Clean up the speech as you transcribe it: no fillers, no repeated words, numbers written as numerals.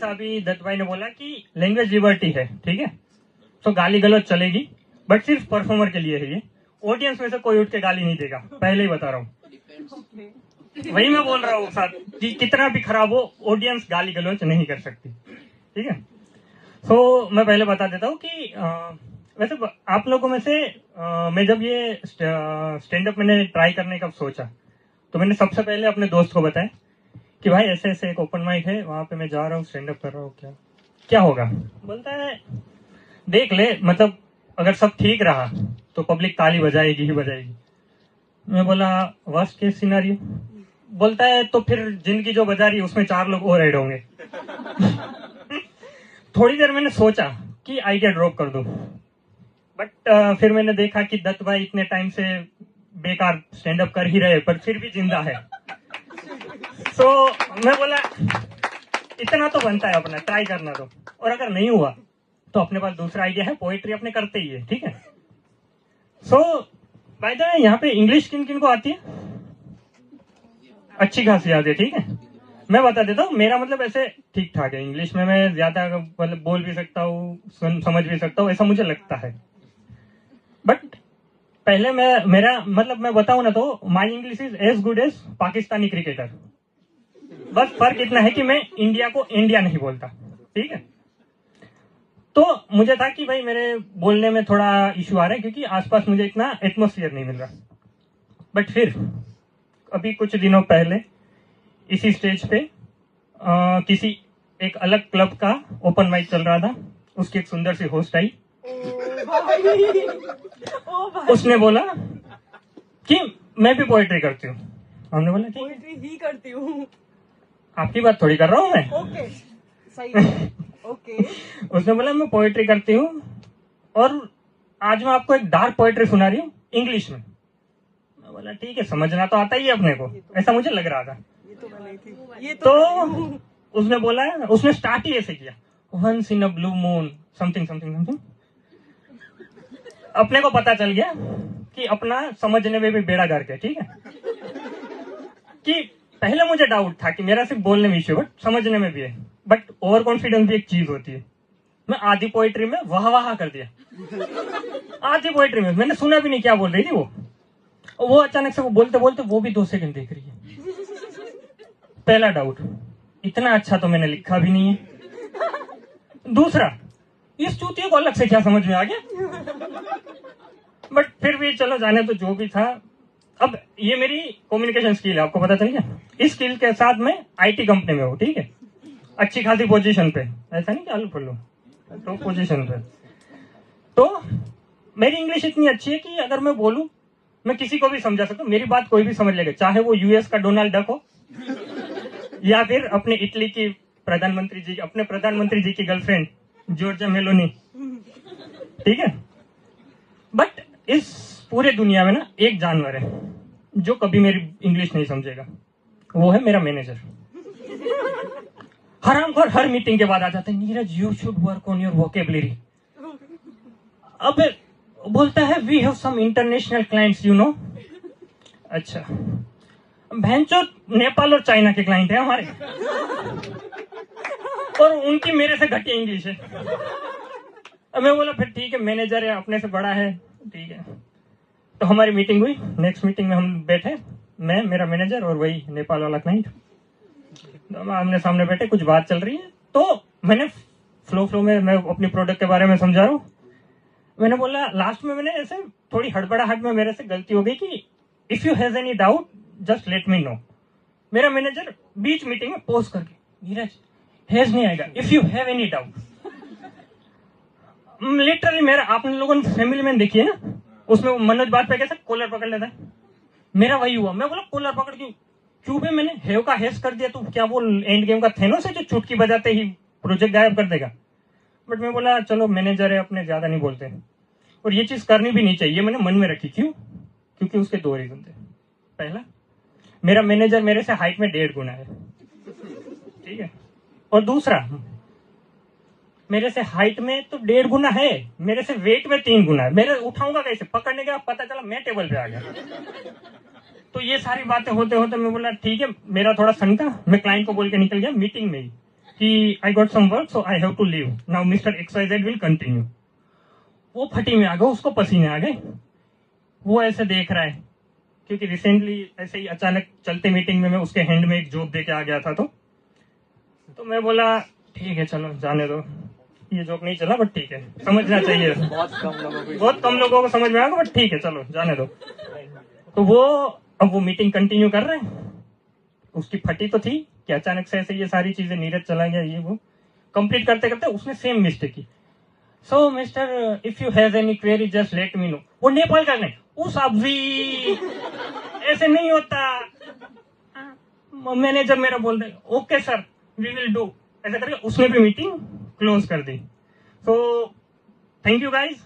जैसा अभी दत्त भाई ने बोला कि लैंग्वेज लिबर्टी है, ठीक है, तो गाली गलौज चलेगी, बट सिर्फ परफॉर्मर के लिए है ये। ऑडियंस में से कोई उठ के गाली नहीं देगा, पहले ही बता रहा हूँ। वही मैं बोल रहा हूँ साथ कि कितना भी खराब हो, ऑडियंस गाली गलौज नहीं कर सकती, ठीक है। तो मैं पहले बता देता हूँ कि वैसे आप लोगों में से मैं जब ये स्टैंड अप मैंने ट्राई करने का सोचा, तो मैंने सबसे पहले अपने दोस्त को बताया कि भाई ऐसे ऐसे एक ओपन माइक है, वहां पे मैं जा रहा हूँ, स्टैंड अप कर रहा हूँ, क्या क्या होगा। बोलता है देख ले, मतलब अगर सब ठीक रहा तो पब्लिक ताली बजाएगी ही बजाएगी। मैं बोला वर्स्ट केस सिनेरियो। बोलता है तो फिर जिंदगी जो बजा रही है उसमें 4 लोग और ऐड होंगे। थोड़ी देर मैंने सोचा कि आइडिया ड्रॉप कर दूं, बट फिर मैंने देखा कि दत्त भाई इतने टाइम से बेकार स्टैंड अप कर ही रहे पर फिर भी जिंदा है। तो मैं बोला इतना तो बनता है अपना, ट्राई करना दो, और अगर नहीं हुआ तो अपने पास दूसरा आइडिया है, पोएट्री अपने करते ही है, ठीक है। सो बाय द वे यहाँ पे इंग्लिश किन किन को आती है? अच्छी खासी आती है, ठीक है। मैं बता देता हूँ, मेरा मतलब ऐसे ठीक ठाक है इंग्लिश में, मैं ज्यादा मतलब बोल भी सकता हूँ, समझ भी सकता हूँ, ऐसा मुझे लगता है। बट पहले मेरा मतलब मैं बताऊं ना तो my English is as good as Pakistani cricketer. बस फर्क इतना है कि मैं इंडिया को इंडिया नहीं बोलता, ठीक है। तो मुझे था कि भाई मेरे बोलने में थोड़ा इश्यू आ रहा है क्योंकि आसपास मुझे इतना एटमोस्फियर नहीं मिल रहा। बट फिर अभी कुछ दिनों पहले इसी स्टेज पे किसी एक अलग क्लब का ओपन माइक चल रहा था, उसकी एक सुंदर सी होस्ट आई। उसने बोला कि मैं भी पोएट्री करती हूँ। हमने बोला पोएट्री ही करती हूँ। आपकी बात थोड़ी कर रहा हूँ मैं। ओके सही है। ओके उसने बोला मैं पोएट्री करती हूँ और आज मैं आपको एक डार्क पोएट्री सुना रही हूँ इंग्लिश में। मैं बोला ठीक है, समझना तो आता ही है अपने को, ऐसा मुझे लग रहा था। ये तो मैं नहीं थी, ये तो उसने बोला, उसने स्टार्ट ही ऐसे किया, once in a blue moon something something something. अपने को पता चल गया कि अपना समझने में भी बेड़ा गर्क है, ठीक है। कि पहले मुझे डाउट था कि मेरा सिर्फ बोलने में इश्यू, बट समझने में भी है। बट ओवर कॉन्फिडेंस भी एक चीज होती है। मैं आधी पोएट्री में वाह वाह कर दिया। आधी पोएट्री में मैंने सुना भी नहीं क्या बोल रही थी वो अचानक से वो बोलते बोलते वो भी 2 सेकंड देख रही है। पहला डाउट, इतना अच्छा तो मैंने लिखा भी नहीं है। दूसरा, इस चूतिए को अलग से क्या समझ में आ गया। बट फिर भी चलो जाने तो, जो भी था। अब ये मेरी कम्युनिकेशन स्किल है, आपको पता चल गया। इस स्किल के साथ मैं आईटी कंपनी में हूँ, ठीक है, अच्छी खासी पोजीशन पे, ऐसा नहीं कि आलू फल्लू, तो पोजीशन पे। तो मेरी इंग्लिश इतनी अच्छी है कि अगर मैं बोलूं मैं किसी को भी समझा सकता हूँ, मेरी बात कोई भी समझ लेगा, चाहे वो यूएस का डोनाल्ड डक हो या फिर अपने इटली की प्रधानमंत्री जी, अपने प्रधानमंत्री जी की गर्लफ्रेंड जॉर्जिया मेलोनी, ठीक है। बट इस पूरे दुनिया में ना एक जानवर है जो कभी मेरी इंग्लिश नहीं समझेगा, वो है मेरा मैनेजर। हरामखोर हर मीटिंग के बाद आ जाता है, Neeraj you should work on your vocabulary. अब बोलता है we have some international clients you know. अच्छा, भैंचो नेपाल और चाइना के क्लाइंट है हमारे, और उनकी मेरे से घटिया इंग्लिश है। अब मैं बोला फिर ठीक है, मैनेजर है, अपने से बड़ा है, ठीक है। तो हमारी मीटिंग हुई। नेक्स्ट मीटिंग में हम बैठे, मैं, मेरा मैनेजर और वही नेपाल वाला क्लाइंट। आमने सामने बैठे, कुछ बात चल रही है, तो मैंने फ्लो में मैं अपनी प्रोडक्ट के बारे में समझा रहा हूँ। मैंने बोला, लास्ट में मैंने ऐसे थोड़ी हड़बड़ाहट में मेरे से गलती हो गई कि if you has any doubt just let me no. मेरा मैनेजर बीच मीटिंग में पोज करके, नीरज हैज नहीं आएगा, if you have any doubt. Literally मेरा, आप लोगों ने फैमिली मैन देखी है ना, उसमें मनोज बात पे कैसे कॉलर पकड़ लेता है, मेरा वही हुआ। मैं बोला कॉलर पकड़ क्यों भी मैंने हैव का हैज कर दिया, तो क्या वो एंड गेम का थेनोस है जो चुटकी बजाते ही प्रोजेक्ट गायब कर देगा। बट मैं बोला चलो मैनेजर है अपने, ज्यादा नहीं बोलते, और ये चीज करनी भी नहीं चाहिए, मैंने मन में रखी। क्यों? क्योंकि उसके 2 रीजन थे। पहला, मेरा मैनेजर मेरे से हाइट में 1.5 गुना है, ठीक है, और दूसरा, मेरे से हाइट में तो 1.5 गुना है, मेरे से वेट में 3 गुना है। मेरे उठाऊंगा कैसे, पकड़ने के पता चला मैं टेबल पे आ गया। तो ये सारी बातें होते होते मैं बोला ठीक है, मेरा थोड़ा सनका, मैं क्लाइंट को बोल के निकल गया मीटिंग में ही। कि I got some work so I have to leave now mister XYZ will continue. वो फटी में आ गया, उसको पसीने आ गए। वो ऐसे देख रहा है क्योंकि रिसेंटली ऐसे ही अचानक चलते मीटिंग में मैं उसके हैंड में एक जॉब दे के आ गया था। तो मैं बोला ठीक है चलो जाने दो, ये जोक नहीं चला बट ठीक है, समझना चाहिए। बहुत कम लोगों को समझ में आएगा बट ठीक है चलो जाने दो। तो वो अब वो मीटिंग कंटिन्यू कर रहे हैं। उसकी फटी तो थी कि अचानक से ऐसे ये सारी चीजें, नीरज चला गया, ये वो कंप्लीट करते करते उसने सेम मिस्टेक की। So mister if you have any query just let me know. वो नेपाल का नहीं, उस अभी ऐसे नहीं होता। मैनेजर मेरा बोल रहे okay sir we will do, ऐसा करके उसने भी मीटिंग क्लोज कर दी। So thank you guys.